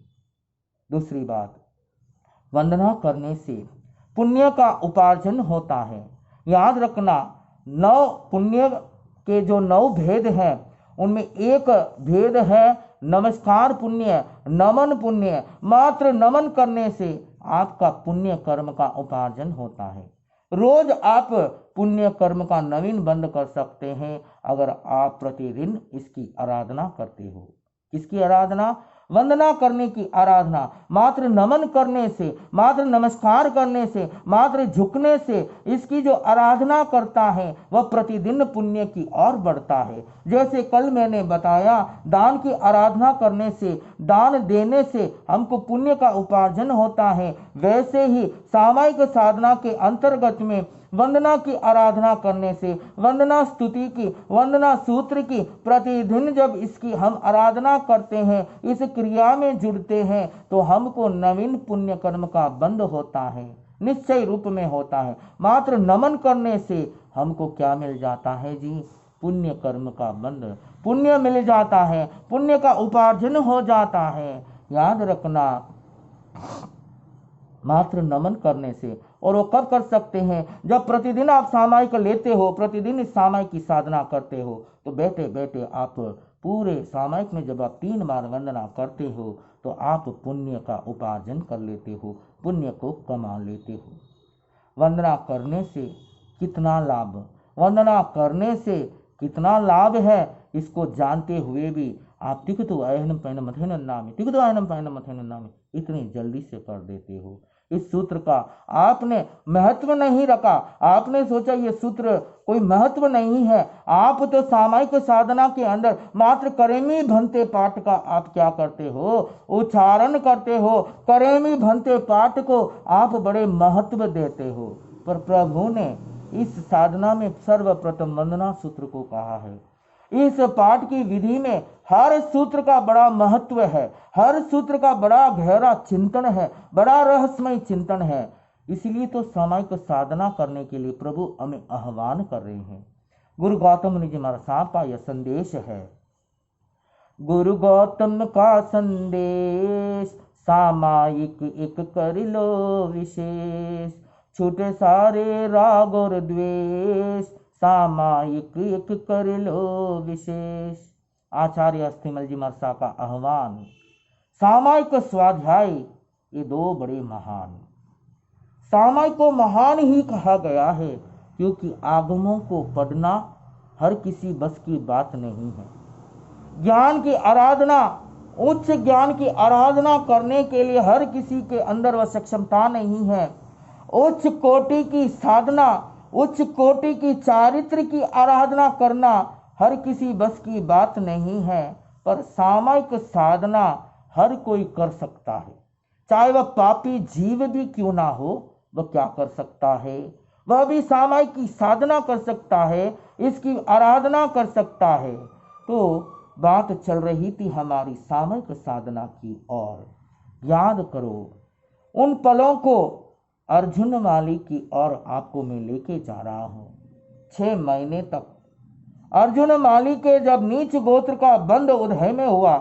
दूसरी बात, वंदना करने से पुण्य का उपार्जन होता है। याद रखना, 9 पुण्य के जो 9 भेद हैं, उनमें एक भेद है नमस्कार पुण्य, नमन पुण्य। मात्र नमन करने से आपका पुण्य कर्म का उपार्जन होता है। रोज आप पुण्य कर्म का नवीन बंद कर सकते हैं अगर आप प्रतिदिन इसकी आराधना करते हो। किसकी आराधना? वंदना करने की आराधना। मात्र नमन करने से, मात्र नमस्कार करने से, मात्र झुकने से इसकी जो आराधना करता है वह प्रतिदिन पुण्य की ओर बढ़ता है। जैसे कल मैंने बताया, दान की आराधना करने से, दान देने से हमको पुण्य का उपार्जन होता है, वैसे ही सामायिक साधना के अंतर्गत में वंदना की आराधना करने से, वंदना स्तुति की, वंदना सूत्र की प्रतिदिन जब इसकी हम आराधना करते हैं, इस क्रिया में जुड़ते हैं, तो हमको नवीन पुण्य कर्म का बंध होता है, निश्चय रूप में होता है। मात्र नमन करने से हमको क्या मिल जाता है जी? पुण्य कर्म का बंध, पुण्य मिल जाता है, पुण्य का उपार्जन हो जाता है। याद रखना, मात्र नमन करने से। और वो कब कर सकते हैं? जब प्रतिदिन आप सामायिक लेते हो, प्रतिदिन इस सामायिक की साधना करते हो, तो बैठे बैठे आप पूरे सामायिक में जब आप 3 बार वंदना करते हो तो आप पुण्य का उपार्जन कर लेते हो, पुण्य को कमा लेते हो। वंदना करने से कितना लाभ, वंदना करने से कितना लाभ है, इसको जानते हुए भी आप टिकटो अहनम पैनम अथेनम नामी, टिकटो अहनम पैनम अथेनम नामी इतनी जल्दी से कर देते हो। इस सूत्र का आपने महत्व नहीं रखा, आपने सोचा ये सूत्र कोई महत्व नहीं है। आप तो सामायिक साधना के अंदर मात्र करेमी भंते पाठ का आप क्या करते हो? उच्चारण करते हो। करेमी भंते पाठ को आप बड़े महत्व देते हो, पर प्रभु ने इस साधना में सर्वप्रथम वंदना सूत्र को कहा है। इस पाठ की विधि में हर सूत्र का बड़ा महत्व है, हर सूत्र का बड़ा गहरा चिंतन है, बड़ा रहस्यमय चिंतन है। इसलिए तो सामायिक साधना करने के लिए प्रभु हमें आह्वान कर रहे हैं। गुरु गौतम मुनि जी महाराज का यह संदेश है। गुरु गौतम का संदेश, सामायिक एक कर लो विशेष, छूटे सारे राग और द्वेष, सामायिक एक कर लो विशेष। आचार्य अस्थिमल जी महाराज का आह्वान। सामायिक स्वाध्याय ये 2 बड़े महान। सामायिक को महान ही कहा गया है क्योंकि आगमों को पढ़ना हर किसी बस की बात नहीं है। ज्ञान की आराधना, उच्च ज्ञान की आराधना करने के लिए हर किसी के अंदर वह सक्षमता नहीं है। उच्च कोटि की साधना, उच्च कोटि की चारित्र की आराधना करना हर किसी बस की बात नहीं है, पर सामायिक साधना हर कोई कर सकता है। चाहे वह पापी जीव भी क्यों ना हो, वह क्या कर सकता है? वह भी सामायिक की साधना कर सकता है, इसकी आराधना कर सकता है। तो बात चल रही थी हमारी सामायिक साधना की ओर। याद करो उन पलों को, अर्जुन माली की ओर आपको मैं लेके जा रहा हूं। 6 महीने तक अर्जुन माली के जब नीच गोत्र का बंद उदय में हुआ,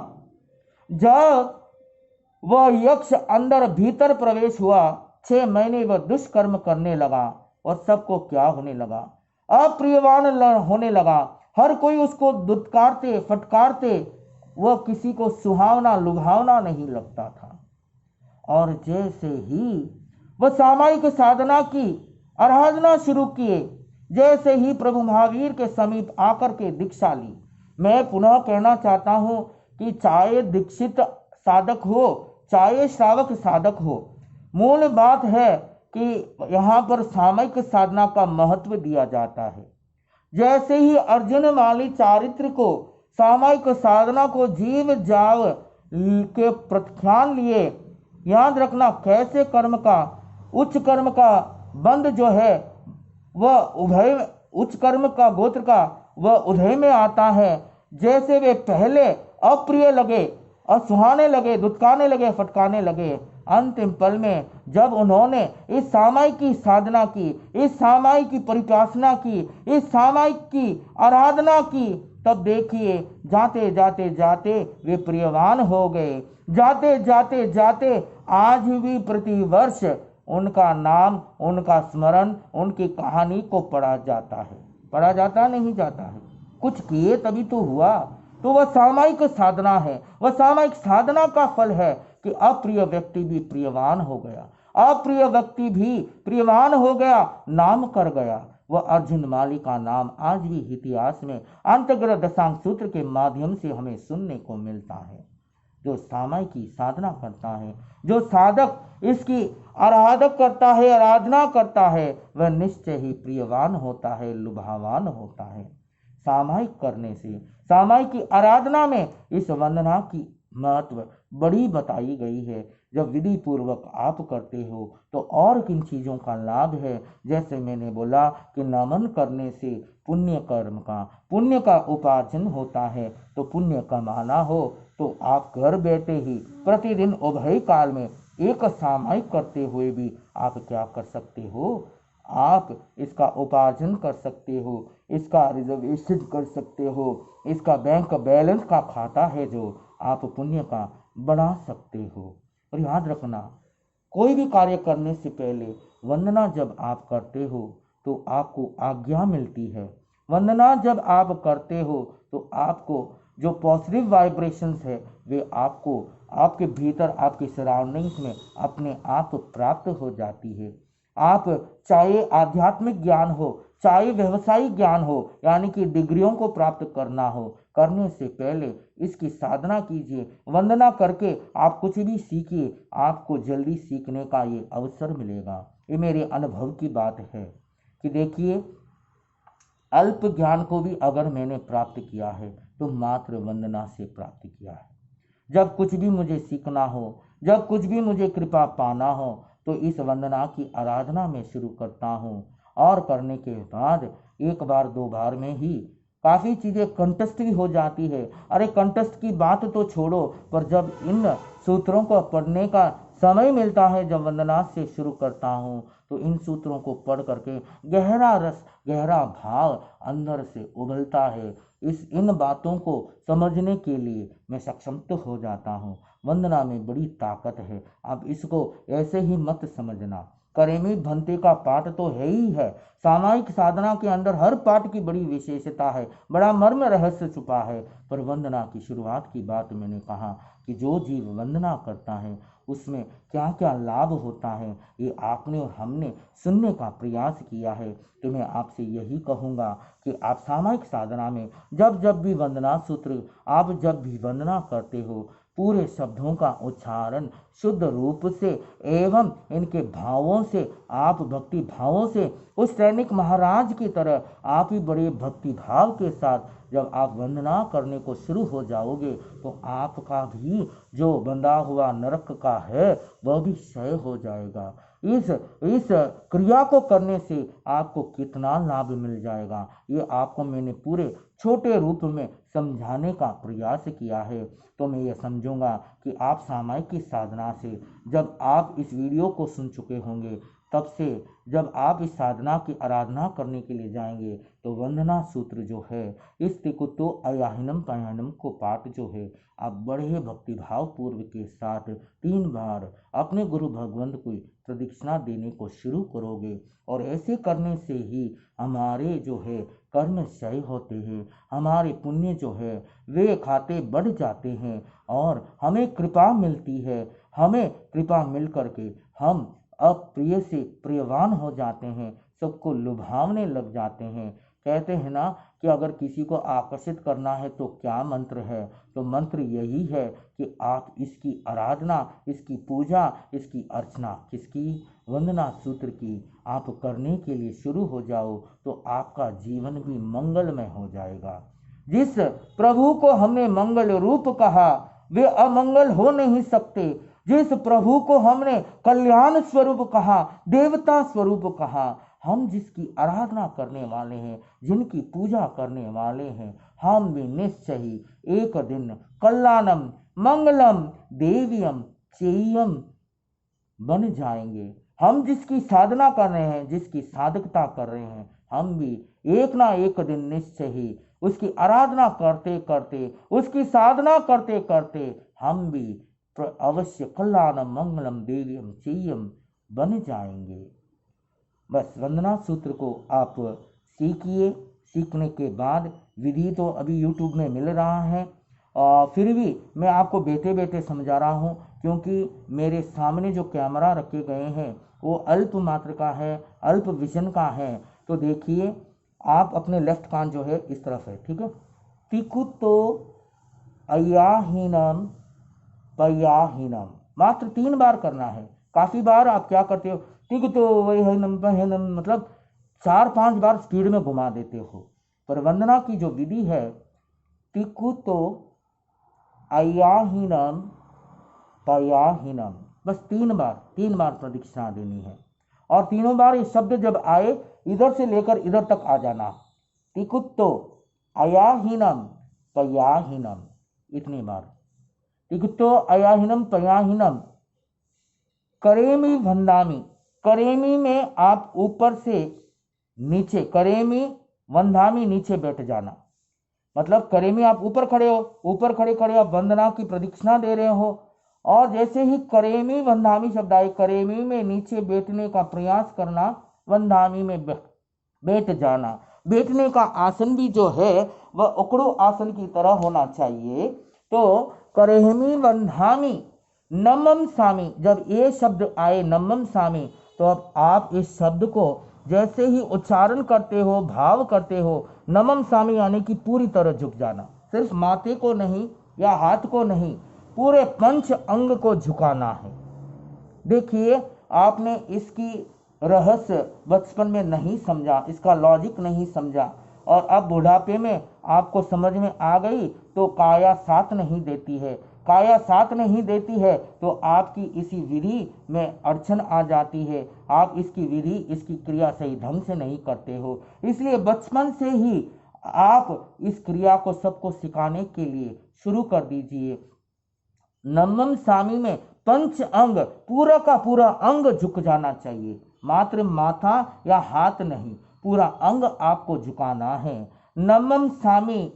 जब वह यक्ष अंदर भीतर प्रवेश हुआ, 6 महीने वह दुष्कर्म करने लगा और सबको क्या होने लगा? अप्रियवान होने लगा। हर कोई उसको दुत्कारते फटकारते, वह किसी को सुहावना लुभावना नहीं लगता था। और जैसे ही वह सामायिक साधना की आराधना शुरू किए, जैसे ही प्रभु महावीर के समीप आकर के दीक्षा ली। मैं पुनः कहना चाहता हूं कि चाहे दीक्षित साधक हो, चाहे श्रावक साधक हो, मूल बात है कि यहाँ पर सामायिक साधना का महत्व दिया जाता है। जैसे ही अर्जुन माली चारित्र को, सामायिक साधना को जीव जाव के प्रख्यान लिए, याद रखना कैसे कर्म का, उच्च कर्म का बंद जो है वह उभय, उच्च कर्म का गोत्र का वह उदय में आता है। जैसे वे पहले अप्रिय लगे, असुहाने लगे, दुत्कारने लगे, फटकाने लगे, अंतिम पल में जब उन्होंने इस सामायिक की साधना की, इस सामायिक की परिपासना की, इस सामायिक की आराधना की, तब देखिए जाते जाते जाते वे प्रियवान हो गए। जाते जाते जाते आज भी प्रतिवर्ष उनका नाम, उनका स्मरण, उनकी कहानी को पढ़ा जाता है। पढ़ा जाता नहीं जाता है, कुछ किए तभी तो हुआ। तो वह सामायिक साधना है, वह सामायिक साधना का फल है कि अप्रिय व्यक्ति भी प्रियवान हो गया, अप्रिय व्यक्ति भी प्रियवान हो गया, नाम कर गया। वह अर्जुन माली का नाम आज भी इतिहास में अंतर्ग्रह दशांग सूत्र के माध्यम से हमें सुनने को मिलता है। जो सामायिक की साधना करता है, जो साधक इसकी आराधक करता है, आराधना करता है, वह निश्चय ही प्रियवान होता है, लुभावान होता है। सामायिक करने से, सामायिक की आराधना में इस वंदना की महत्व बड़ी बताई गई है। जब विधि पूर्वक आप करते हो तो और किन चीज़ों का लाभ है? जैसे मैंने बोला कि नमन करने से पुण्य का उपार्जन होता है। तो पुण्य कमाना हो तो आप घर बैठे ही प्रतिदिन उभय काल में एक सामायिक करते हुए भी आप क्या कर सकते हो? आप इसका उपार्जन कर सकते हो, इसका रिजर्वेशन कर सकते हो, इसका बैंक बैलेंस का खाता है जो आप पुण्य का बढ़ा सकते हो। और याद रखना कोई भी कार्य करने से पहले वंदना जब आप करते हो तो आपको आज्ञा मिलती है। वंदना जब आप करते हो तो आपको जो पॉजिटिव वाइब्रेशंस है वे आपको आपके भीतर, आपके सराउंडिंग्स में अपने आप प्राप्त हो जाती है। आप चाहे आध्यात्मिक ज्ञान हो, चाहे व्यवसायिक ज्ञान हो, यानी कि डिग्रियों को प्राप्त करना हो, करने से पहले इसकी साधना कीजिए। वंदना करके आप कुछ भी सीखिए, आपको जल्दी सीखने का ये अवसर मिलेगा। ये मेरे अनुभव की बात है कि देखिए, अल्प ज्ञान को भी अगर मैंने प्राप्त किया है तो मात्र वंदना से प्राप्त किया है। जब कुछ भी मुझे सीखना हो, जब कुछ भी मुझे कृपा पाना हो, तो इस वंदना की आराधना में शुरू करता हूँ। और करने के बाद एक बार दो बार में ही काफ़ी चीज़ें कंटेस्ट भी हो जाती है। अरे कंटेस्ट की बात तो छोड़ो, पर जब इन सूत्रों को पढ़ने का समय मिलता है, जब वंदना से शुरू करता हूँ, तो इन सूत्रों को पढ़ करके गहरा रस, गहरा भाव अंदर से उबलता है। इन बातों को समझने के लिए मैं सक्षम तो हो जाता हूँ। वंदना में बड़ी ताकत है, आप इसको ऐसे ही मत समझना। करेमी भंते का पाठ तो है ही है। सामायिक साधना के अंदर हर पाठ की बड़ी विशेषता है, बड़ा मर्म रहस्य छुपा है। पर वंदना की शुरुआत की बात मैंने कहा कि जो जीव वंदना करता है उसमें क्या क्या लाभ होता है, ये आपने और हमने सुनने का प्रयास किया है। तो मैं आपसे यही कहूँगा कि आप सामायिक साधना में जब जब भी वंदना सूत्र, आप जब भी वंदना करते हो, पूरे शब्दों का उच्चारण शुद्ध रूप से एवं इनके भावों से, आप भक्ति भावों से उस सैनिक महाराज की तरह आप ही बड़े भक्ति भाव के साथ जब आप वंदना करने को शुरू हो जाओगे, तो आपका भी जो बंधा हुआ नरक का है वह भी क्षय हो जाएगा। इस क्रिया को करने से आपको कितना लाभ मिल जाएगा, ये आपको मैंने पूरे छोटे रूप में समझाने का प्रयास किया है। तो मैं ये समझूंगा कि आप सामायिक की साधना से जब आप इस वीडियो को सुन चुके होंगे, तब से जब आप इस साधना की आराधना करने के लिए जाएंगे, तो वंदना सूत्र जो है, इस तिकुतो अयाहिनम पयाहिनम को पाठ जो है, आप बड़े भक्तिभाव पूर्व के साथ 3 बार अपने गुरु भगवंत को प्रदक्षिणा देने को शुरू करोगे। और ऐसे करने से ही हमारे जो है कर्म क्षय होते हैं, हमारे पुण्य जो है वे खाते बढ़ जाते हैं और हमें कृपा मिलती है। हमें कृपा मिल करके हम अप्रिय से प्रियवान हो जाते हैं, सबको लुभावने लग जाते हैं। कहते हैं ना कि अगर किसी को आकर्षित करना है तो क्या मंत्र है, तो मंत्र यही है कि आप इसकी आराधना, इसकी पूजा, इसकी अर्चना, किसकी, वंदना सूत्र की आप करने के लिए शुरू हो जाओ, तो आपका जीवन भी मंगलमय हो जाएगा। जिस प्रभु को हमने मंगल रूप कहा वे अमंगल हो नहीं सकते। जिस प्रभु को हमने कल्याण स्वरूप कहा, देवता स्वरूप कहा, हम जिसकी आराधना करने वाले हैं, जिनकी पूजा करने वाले हैं, हम भी निश्चय ही एक दिन कल्याणम मंगलम देवियम चेयम बन जाएंगे। हम जिसकी साधना कर रहे हैं, जिसकी साधकता कर रहे हैं, हम भी एक ना एक दिन निश्चय ही उसकी आराधना करते करते, उसकी साधना करते करते हम भी अवश्य कल्याणम मंगलम देवियम चेयम बन जाएंगे। बस वंदना सूत्र को आप सीखिए। सीखने के बाद विधि तो अभी यूट्यूब में मिल रहा है, और फिर भी मैं आपको बैठे बैठे समझा रहा हूँ, क्योंकि मेरे सामने जो कैमरा रखे गए हैं वो अल्प मात्र का है, अल्प विजन का है। तो देखिए, आप अपने लेफ्ट कान जो है इस तरफ है, ठीक है। तिकुतो अयाहीनम पयाहीनम मात्र 3 बार करना है। काफ़ी बार आप क्या करते हो, तिकुतो अयाहीनम पयाहीनम मतलब 4-5 बार स्पीड में घुमा देते हो। पर वंदना की जो विधि है, तिकुतो अयाहीनम पयाहीनम, बस 3 बार प्रदक्षिणा देनी है। और तीनों बार ये शब्द जब आए, इधर से लेकर इधर तक आ जाना। तिकुतो अयाहीनम पयाहीनम, इतनी बार। तिकुतो अयाहीनम पयाहीनम करेमी वंदामी, करेमी में आप ऊपर से नीचे, करेमी वंदामी नीचे बैठ जाना। मतलब करेमी आप ऊपर खड़े हो, ऊपर खड़े खड़े आप वंदना की प्रदक्षिणा दे रहे हो, और जैसे ही करेमी वंधामी शब्द आए, करेमी में नीचे बैठने का प्रयास करना, वंधामी में बैठ जाना। बैठने का आसन भी जो है वह उकड़ू आसन की तरह होना चाहिए। तो करेहमी वंधामी नमम सामी, जब ये शब्द आए नमम सामी, तो अब आप इस शब्द को जैसे ही उच्चारण करते हो, भाव करते हो, नमम सामी यानी कि पूरी तरह झुक जाना, सिर्फ माथे को नहीं या हाथ को नहीं, पूरे पंच अंग को झुकाना है। देखिए, आपने इसकी रहस्य बचपन में नहीं समझा, इसका लॉजिक नहीं समझा, और अब बुढ़ापे में आपको समझ में आ गई तो काया साथ नहीं देती है। काया साथ नहीं देती है तो आपकी इसी विधि में अड़चन आ जाती है। आप इसकी विधि, इसकी क्रिया सही ढंग से नहीं करते हो। इसलिए बचपन से ही आप इस क्रिया को सबको सिखाने के लिए शुरू कर दीजिए। नमम सामी में पंच अंग, पूरा का पूरा अंग झुक जाना चाहिए, मात्र माथा या हाथ नहीं, पूरा अंग आपको झुकाना है। नमम सामी,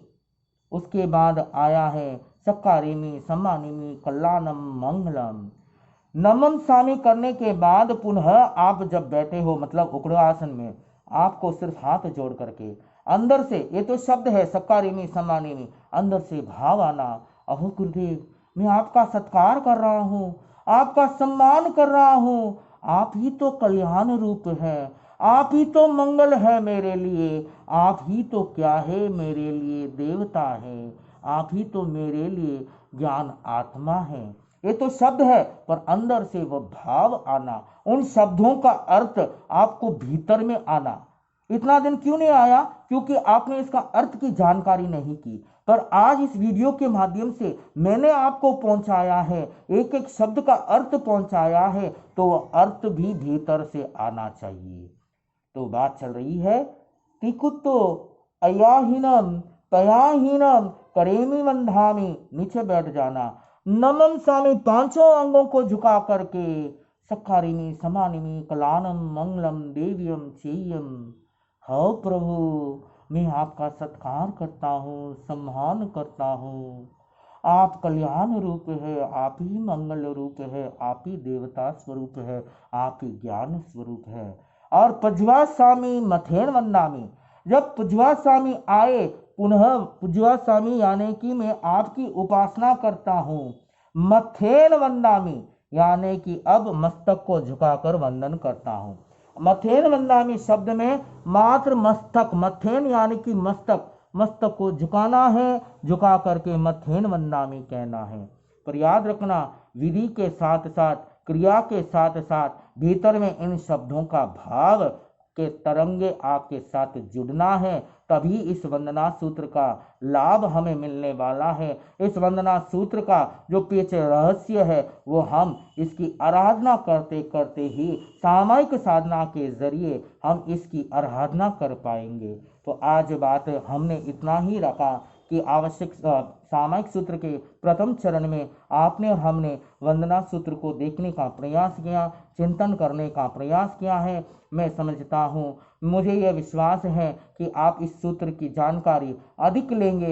उसके बाद आया है सक्कारिमी सम्मानिमी कल्याणम मंगलम। नमम सामी करने के बाद पुनः आप जब बैठे हो, मतलब उकड़ो आसन में, आपको सिर्फ हाथ जोड़ करके अंदर से, ये तो शब्द है सक्कारिमी सम्मानिमी, अंदर से भाव आना, अहो गुरुदेव, मैं आपका सत्कार कर रहा हूँ, आपका सम्मान कर रहा हूँ, आप ही तो कल्याण रूप है, आप ही तो मंगल है मेरे लिए, आप ही तो क्या है मेरे लिए देवता है, आप ही तो मेरे लिए ज्ञान आत्मा है। ये तो शब्द है, पर अंदर से वह भाव आना, उन शब्दों का अर्थ आपको भीतर में आना। इतना दिन क्यों नहीं आया? क्योंकि आपने इसका अर्थ की जानकारी नहीं की। पर आज इस वीडियो के माध्यम से मैंने आपको पहुंचाया है, एक एक शब्द का अर्थ पहुंचाया है, तो वह अर्थ भी भीतर से आना चाहिए। तो बात चल रही है तिकुत्तो अयाहीनम तयाहीनम करेमी वंधामी, नीचे बैठ जाना। नमम सामी, पांचों अंगों को झुका करके, सक्कारिमी समानिमी कलानम मंगलम देवियम चेयम। हो प्रभु, मैं आपका सत्कार करता हूँ, सम्मान करता हूँ, आप कल्याण रूप है, आप ही मंगल रूप है, आप ही देवता स्वरूप है, आप ही ज्ञान स्वरूप है। और पुज्वा स्वामी मथेन वंदामी, जब पुज्वा स्वामी आए, पुनः पुज्वा स्वामी यानी कि मैं आपकी उपासना करता हूँ। मथेन वंदामी यानी कि अब मस्तक को झुकाकर वंदन करता हूँ। मथेन वंदामी शब्द में मात्र मस्तक, मथेन यानी कि मस्तक, मस्तक को झुकाना है, झुका करके मथेन वंदामी कहना है। पर याद रखना, विधि के साथ साथ, क्रिया के साथ साथ भीतर में इन शब्दों का भाव के तरंगे आपके साथ जुड़ना है, तभी इस वंदना सूत्र का लाभ हमें मिलने वाला है। इस वंदना सूत्र का जो पीछे रहस्य है, वो हम इसकी आराधना करते करते ही सामयिक साधना के जरिए हम इसकी आराधना कर पाएंगे। तो आज बात हमने इतना ही रखा कि आवश्यक सामयिक सूत्र के प्रथम चरण में आपने और हमने वंदना सूत्र को देखने का प्रयास किया, चिंतन करने का प्रयास किया है। मैं समझता हूँ, मुझे यह विश्वास है कि आप इस सूत्र की जानकारी अधिक लेंगे